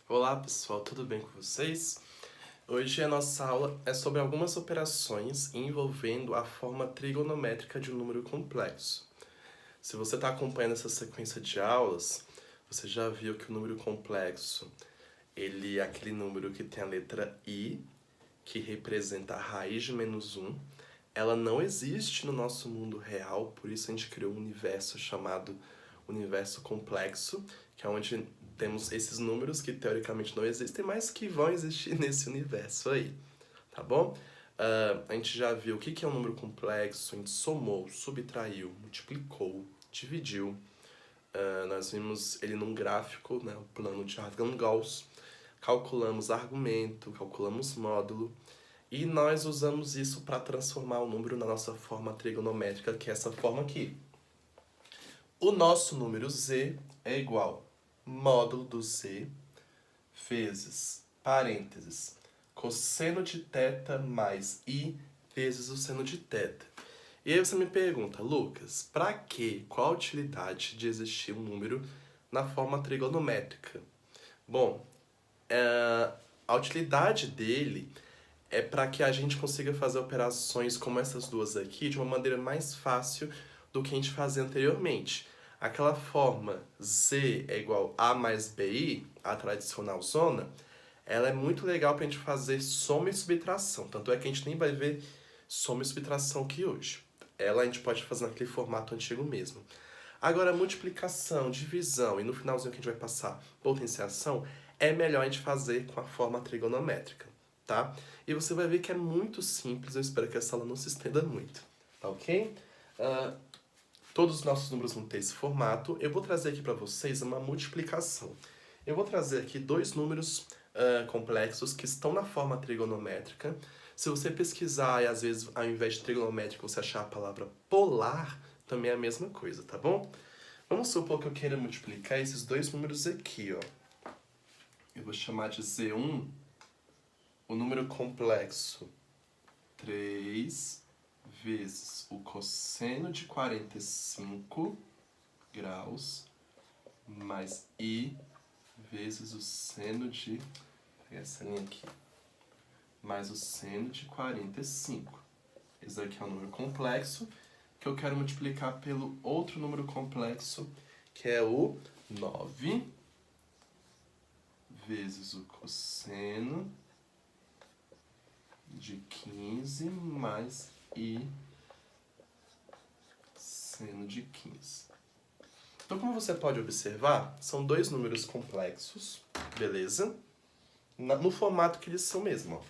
Olá pessoal, tudo bem com vocês? Hoje a nossa aula é sobre algumas operações envolvendo a forma trigonométrica de um número complexo. Se você está acompanhando essa sequência de aulas, você já viu que o número complexo ele é aquele número que tem a letra I, que representa a raiz de -1. Ela não existe no nosso mundo real, por isso a gente criou um universo chamado universo complexo, que é onde temos esses números que teoricamente não existem, mas que vão existir nesse universo aí, tá bom? A gente já viu o que é um número complexo, a gente somou, subtraiu, multiplicou, dividiu. Nós vimos ele num gráfico, né, o plano de Argand-Gauss, calculamos argumento, calculamos módulo, e nós usamos isso para transformar o número na nossa forma trigonométrica, que é essa forma aqui. O nosso número z é igual módulo do z vezes, parênteses, cosseno de θ mais i vezes o seno de θ. E aí você me pergunta, Lucas, para que? Qual a utilidade de existir um número na forma trigonométrica? Bom, a utilidade dele é para que a gente consiga fazer operações como essas duas aqui de uma maneira mais fácil do que a gente fazia anteriormente. Aquela forma z é igual a mais bi, a tradicional zona, ela é muito legal para a gente fazer soma e subtração. Tanto é que a gente nem vai ver soma e subtração aqui hoje. Ela a gente pode fazer naquele formato antigo mesmo. Agora, multiplicação, divisão e no finalzinho que a gente vai passar potenciação, é melhor a gente fazer com a forma trigonométrica, tá? E você vai ver que é muito simples, eu espero que essa aula não se estenda muito, tá ok? Todos os nossos números vão ter esse formato. Eu vou trazer aqui para vocês uma multiplicação. Eu vou trazer aqui dois números complexos que estão na forma trigonométrica. Se você pesquisar e às vezes ao invés de trigonométrico você achar a palavra polar, também é a mesma coisa, tá bom? Vamos supor que eu queira multiplicar esses dois números aqui, ó. Eu vou chamar de Z1 o número complexo 3 vezes o cosseno de 45 graus mais i vezes o seno de... Vou pegar essa linha aqui. Mais o seno de 45. Esse aqui é um número complexo que eu quero multiplicar pelo outro número complexo, que é o 9 vezes o cosseno de 15 mais i seno de 15. Então, como você pode observar, são dois números complexos, beleza? No formato que eles são mesmo, ó.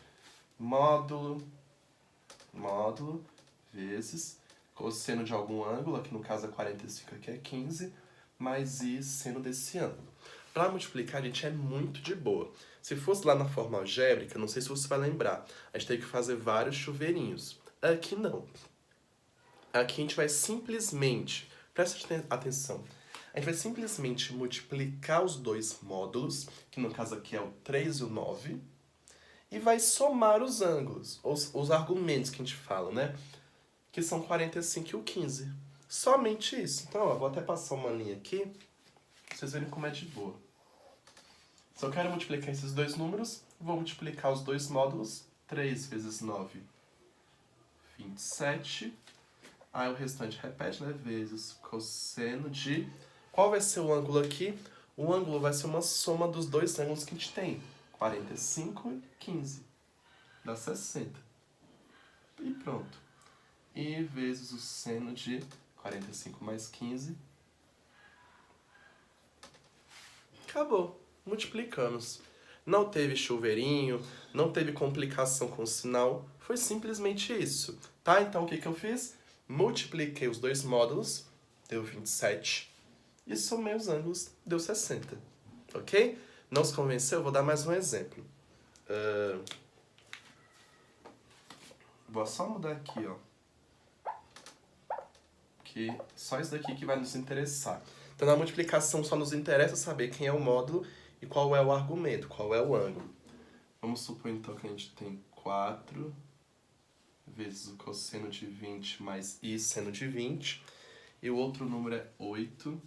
Módulo vezes cosseno de algum ângulo, aqui no caso é 45, aqui é 15, mais i seno desse ângulo. Para multiplicar, gente, é muito de boa. Se fosse lá na forma algébrica, não sei se você vai lembrar, a gente tem que fazer vários chuveirinhos. Aqui não. Aqui a gente vai simplesmente, presta atenção, a gente vai simplesmente multiplicar os dois módulos, que no caso aqui é o 3 e o 9, e vai somar os ângulos, os argumentos que a gente fala, né? Que são 45 e o 15. Somente isso. Então, ó, vou até passar uma linha aqui, pra vocês verem como é de boa. Se eu quero multiplicar esses dois números, vou multiplicar os dois módulos, 3 vezes 9, 27. Aí o restante repete, né? Vezes cosseno de... Qual vai ser o ângulo aqui? O ângulo vai ser uma soma dos dois ângulos que a gente tem. 45 e 15. Dá 60. E pronto. E vezes o seno de 45 mais 15. Acabou. Multiplicamos. Não teve chuveirinho, não teve complicação com o sinal. Foi simplesmente isso. Tá? Então o que eu fiz? Multipliquei os dois módulos, deu 27. E somei os ângulos, deu 60. Ok? Não se convenceu? Vou dar mais um exemplo. Vou só mudar aqui, ó. Que só isso daqui que vai nos interessar. Então, na multiplicação só nos interessa saber quem é o módulo e qual é o argumento, qual é o ângulo. Vamos supor, então, que a gente tem 4 vezes o cosseno de 20 mais i seno de 20. E o outro número é 8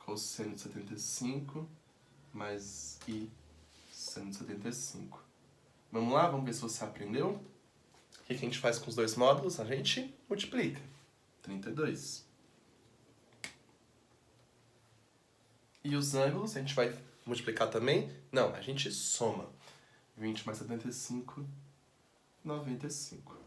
cosseno de 75 mais i seno de 75. Vamos lá? Vamos ver se você aprendeu? O que a gente faz com os dois módulos? A gente multiplica. 32. E os ângulos, a gente vai multiplicar também? Não, a gente soma. 20 mais 75, 95.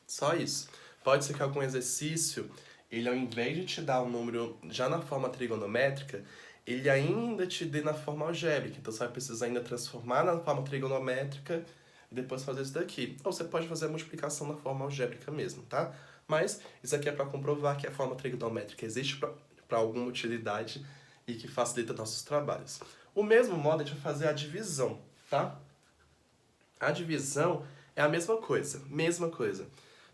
Só isso. Pode ser que algum exercício, ele ao invés de te dar um número já na forma trigonométrica, ele ainda te dê na forma algébrica. Então você vai precisar ainda transformar na forma trigonométrica e depois fazer isso daqui. Ou você pode fazer a multiplicação na forma algébrica mesmo, tá? Mas isso aqui é para comprovar que a forma trigonométrica existe para alguma utilidade e que facilita nossos trabalhos. O mesmo modo a gente vai fazer a divisão, tá? A divisão é a mesma coisa.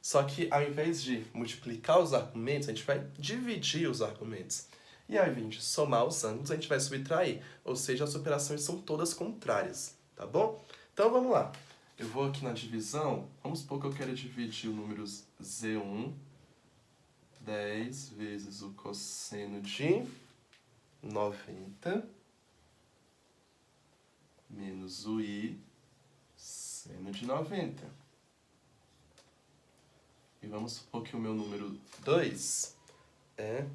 Só que ao invés de multiplicar os argumentos, a gente vai dividir os argumentos. E ao invés de somar os ângulos, a gente vai subtrair. Ou seja, as operações são todas contrárias, tá bom? Então vamos lá. Eu vou aqui na divisão, vamos supor que eu quero dividir o número Z1, 10 vezes o cosseno de 90, menos o I, seno de 90. E vamos supor que o meu número 2 é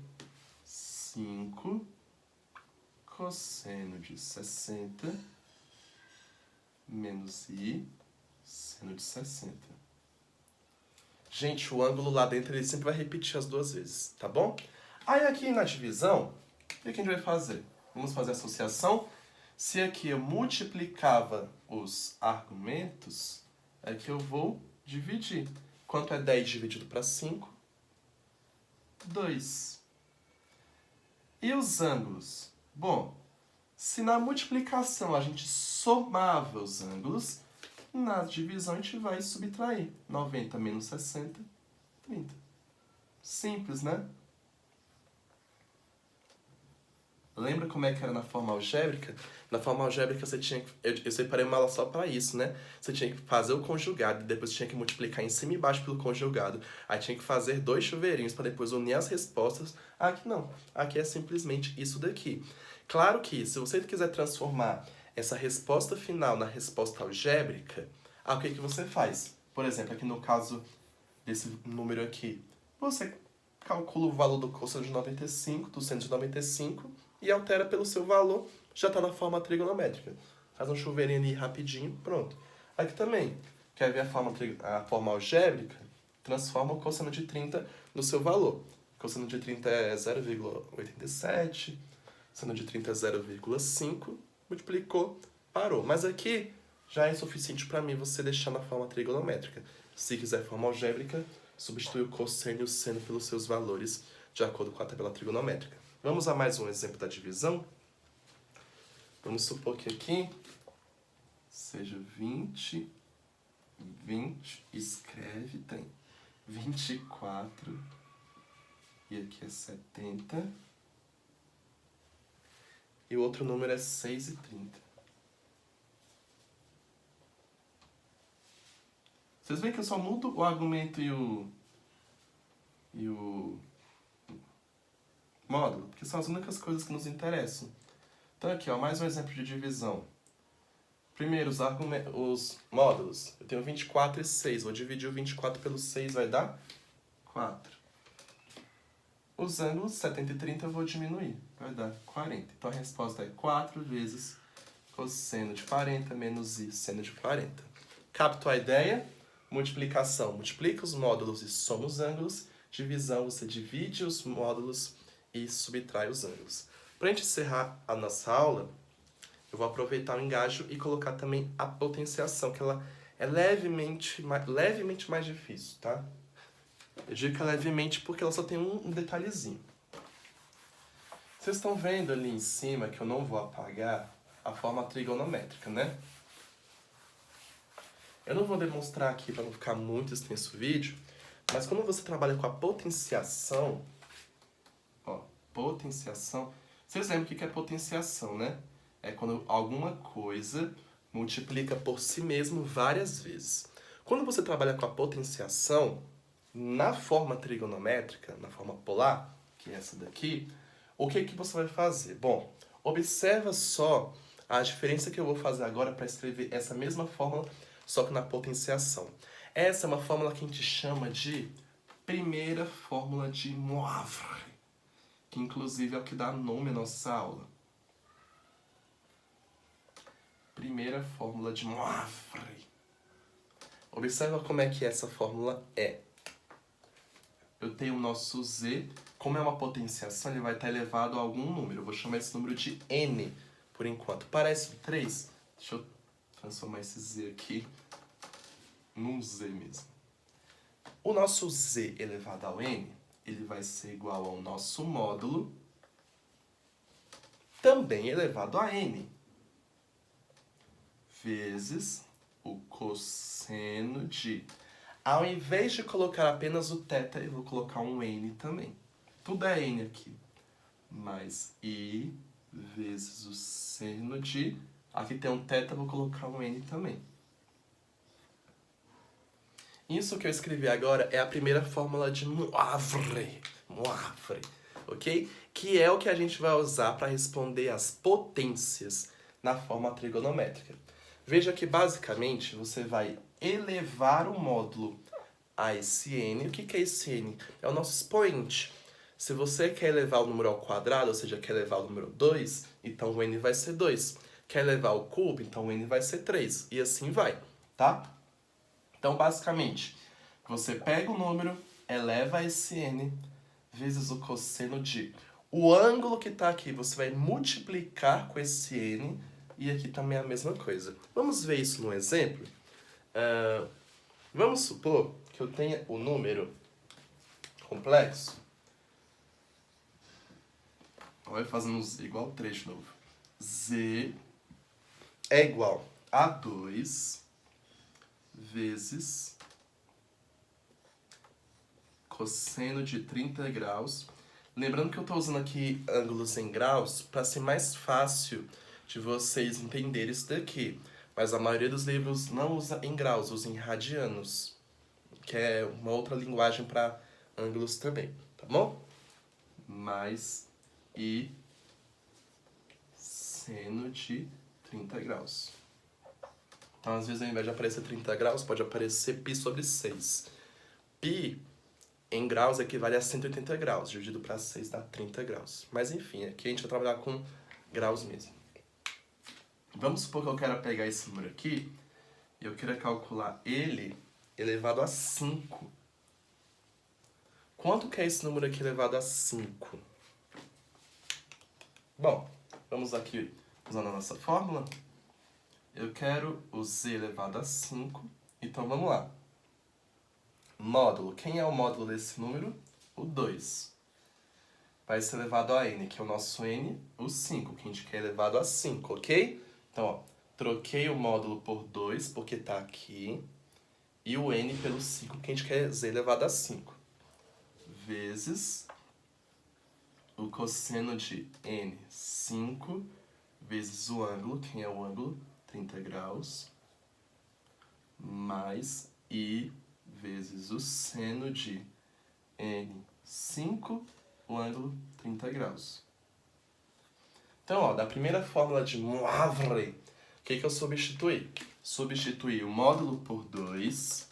5 cosseno de 60 menos I, seno de 60. Gente, o ângulo lá dentro ele sempre vai repetir as duas vezes, tá bom? Aí aqui na divisão, o que a gente vai fazer? Vamos fazer associação. Se aqui eu multiplicava os argumentos, aqui eu vou dividir. Quanto é 10 dividido para 5? 2. E os ângulos? Bom, se na multiplicação a gente somava os ângulos, na divisão a gente vai subtrair. 90 menos 60, 30. Simples, né? Lembra como é que era na forma algébrica? Na forma algébrica você tinha que... Eu separei uma aula só para isso, né? Você tinha que fazer o conjugado e depois tinha que multiplicar em cima e embaixo pelo conjugado. Aí tinha que fazer 2 chuveirinhos para depois unir as respostas. Aqui não. Aqui é simplesmente isso daqui. Claro que se você quiser transformar essa resposta final na resposta algébrica, o que você faz? Por exemplo, aqui no caso desse número aqui, você calcula o valor do cosseno de 95, do seno de 95, e altera pelo seu valor, já está na forma trigonométrica. Faz um chuveirinho ali rapidinho, pronto. Aqui também, quer ver a forma algébrica? Transforma o cosseno de 30 no seu valor. O cosseno de 30 é 0,87, seno de 30 é 0,5, multiplicou, parou. Mas aqui já é suficiente para mim você deixar na forma trigonométrica. Se quiser forma algébrica, substitui o cosseno e o seno pelos seus valores de acordo com a tabela trigonométrica. Vamos a mais um exemplo da divisão. Vamos supor que aqui seja 20, escreve, tem 24, e aqui é 70, e o outro número é 6 e 30. Vocês veem que eu só mudo o argumento e o módulo, porque são as únicas coisas que nos interessam. Então aqui, ó, mais um exemplo de divisão. Primeiro, os módulos. Eu tenho 24 e 6. Vou dividir o 24 pelo 6, vai dar 4. Os ângulos, 70 e 30, eu vou diminuir. Vai dar 40. Então a resposta é 4 vezes cosseno de 40 menos I, seno de 40. Captou a ideia? Multiplicação. Multiplica os módulos e soma os ângulos. Divisão, você divide os módulos e subtrai os ângulos. Para a gente encerrar a nossa aula, eu vou aproveitar o engajo e colocar também a potenciação, que ela é levemente mais difícil, tá? Eu digo que é levemente porque ela só tem um detalhezinho. Vocês estão vendo ali em cima, que eu não vou apagar, a forma trigonométrica, né? Eu não vou demonstrar aqui para não ficar muito extenso o vídeo, mas quando você trabalha com a potenciação, ó, potenciação, vocês lembram o que é potenciação, né? É quando alguma coisa multiplica por si mesmo várias vezes. Quando você trabalha com a potenciação, na forma trigonométrica, na forma polar, que é essa daqui, o que você vai fazer? Bom, observa só A diferença que eu vou fazer agora é para escrever essa mesma fórmula, só que na potenciação. Essa é uma fórmula que a gente chama de primeira fórmula de Moivre, que inclusive é o que dá nome à nossa aula. Primeira fórmula de Moivre. Observa como é que essa fórmula é. Eu tenho o nosso Z, como é uma potenciação, ele vai estar elevado a algum número. Eu vou chamar esse número de N, por enquanto. Parece 3? Deixa eu transformar esse Z aqui num Z mesmo. O nosso Z elevado ao N, ele vai ser igual ao nosso módulo, também elevado a N, vezes o cosseno de... Ao invés de colocar apenas o θ, eu vou colocar um N também. Tudo é N aqui. Mais I vezes o seno de... Aqui tem um θ, eu vou colocar um N também. Isso que eu escrevi agora é a primeira fórmula de Moivre, ok? Que é o que a gente vai usar para responder as potências na forma trigonométrica. Veja que, basicamente, você vai elevar o módulo a esse n. O que é esse n? É o nosso expoente. Se você quer elevar o número ao quadrado, ou seja, quer elevar o número 2, então o n vai ser 2. Quer elevar ao cubo, então o n vai ser 3. E assim vai, tá? Então, basicamente, você pega o número, eleva esse n, vezes o cosseno de... O ângulo que está aqui, você vai multiplicar com esse n, e aqui também é a mesma coisa. Vamos ver isso no exemplo? Vamos supor que eu tenha o número complexo. Olha, fazendo igual 3 de novo. Z é igual a 2 vezes cosseno de 30 graus. Lembrando que eu estou usando aqui ângulos em graus para ser mais fácil de vocês entenderem isso daqui. Mas a maioria dos livros não usa em graus, usa em radianos, que é uma outra linguagem para ângulos também, tá bom? Mais I seno de 30 graus. Então, às vezes, ao invés de aparecer 30 graus, pode aparecer π sobre 6. Π em graus equivale a 180 graus, dividido para 6 dá 30 graus. Mas, enfim, aqui a gente vai trabalhar com graus mesmo. Vamos supor que eu quero pegar esse número aqui e eu quero calcular ele elevado a 5. Quanto que é esse número aqui elevado a 5? Bom, vamos aqui usando a nossa fórmula. Eu quero o z elevado a 5, então vamos lá. Módulo, quem é o módulo desse número? O 2. Vai ser elevado a n, que é o nosso n, o 5, que a gente quer elevado a 5, ok? Então, ó, troquei o módulo por 2, porque tá aqui, e o n pelo 5, que a gente quer z elevado a 5. Vezes o cosseno de n, 5, vezes o ângulo, quem é o ângulo? 30 graus, mais I vezes o seno de n, 5, o ângulo 30 graus. Então, ó, da primeira fórmula de Moivre, o que eu substituí? Substituí o módulo por 2,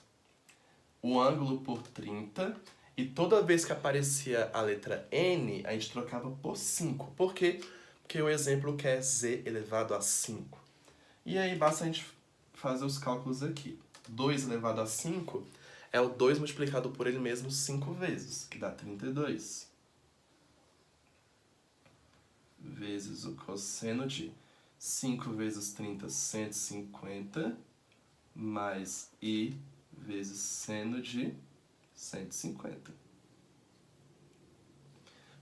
o ângulo por 30, e toda vez que aparecia a letra n, a gente trocava por 5. Por quê? Porque o exemplo quer z elevado a 5. E aí basta a gente fazer os cálculos aqui. 2 elevado a 5 é o 2 multiplicado por ele mesmo 5 vezes, que dá 32. Vezes o cosseno de 5 vezes 30, 150, mais I vezes seno de 150.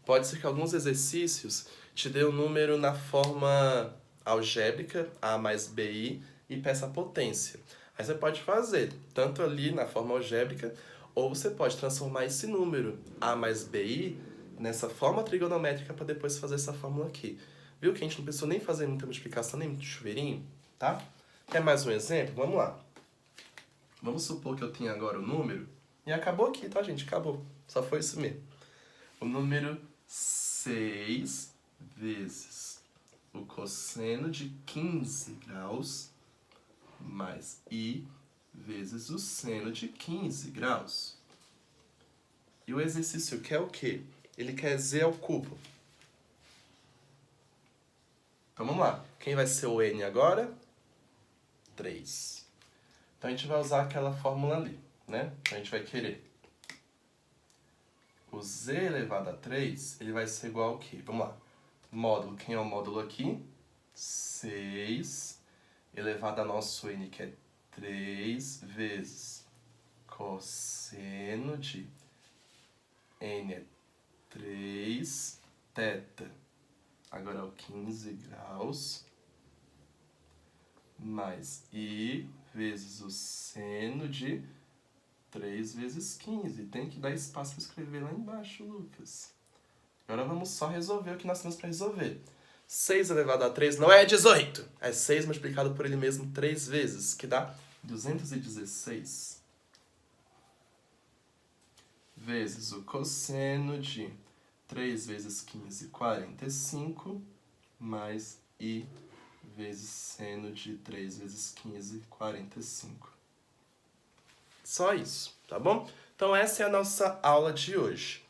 Pode ser que alguns exercícios te dê um número na forma algébrica, A mais BI, e peça a potência. Aí você pode fazer, tanto ali na forma algébrica, ou você pode transformar esse número, A mais BI, nessa forma trigonométrica para depois fazer essa fórmula aqui. Viu que a gente não precisou nem fazer muita multiplicação, nem muito chuveirinho, tá? Quer mais um exemplo? Vamos lá. Vamos supor que eu tenho agora o número, e acabou aqui, tá, gente? Acabou. Só foi isso mesmo. O número 6 vezes o cosseno de 15 graus mais I vezes o seno de 15 graus. E o exercício quer o quê? Ele quer z ao cubo. Então vamos lá. Quem vai ser o n agora? 3. Então a gente vai usar aquela fórmula ali, né? Então a gente vai querer o z elevado a 3, ele vai ser igual ao quê? Vamos lá. Módulo, quem é o módulo aqui? 6 elevado a nosso n, que é 3 vezes cosseno de n é 3 θ. Agora é o 15 graus mais I vezes o seno de 3 vezes 15. Tem que dar espaço para escrever lá embaixo, Lucas. Agora vamos só resolver o que nós temos para resolver. 6 elevado a 3 não é 18. É 6 multiplicado por ele mesmo 3 vezes, que dá 216. Vezes o cosseno de 3 vezes 15, 45, mais I vezes seno de 3 vezes 15, 45. Só isso, tá bom? Então essa é a nossa aula de hoje.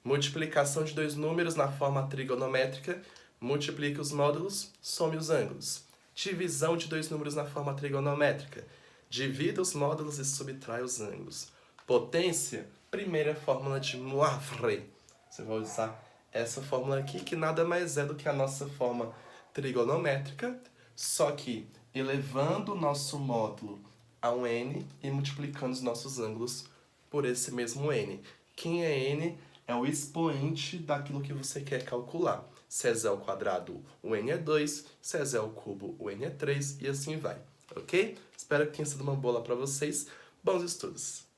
Multiplicação de dois números na forma trigonométrica. Multiplique os módulos, some os ângulos. Divisão de dois números na forma trigonométrica. Divida os módulos e subtrai os ângulos. Potência, primeira fórmula de Moivre. Você vai usar essa fórmula aqui, que nada mais é do que a nossa forma trigonométrica, só que elevando o nosso módulo a um n e multiplicando os nossos ângulos por esse mesmo n. Quem é n é o expoente daquilo que você quer calcular. Se é z ao quadrado, o n é 2, se é z ao cubo, o n é 3, e assim vai, ok? Espero que tenha sido uma boa aula para vocês. Bons estudos!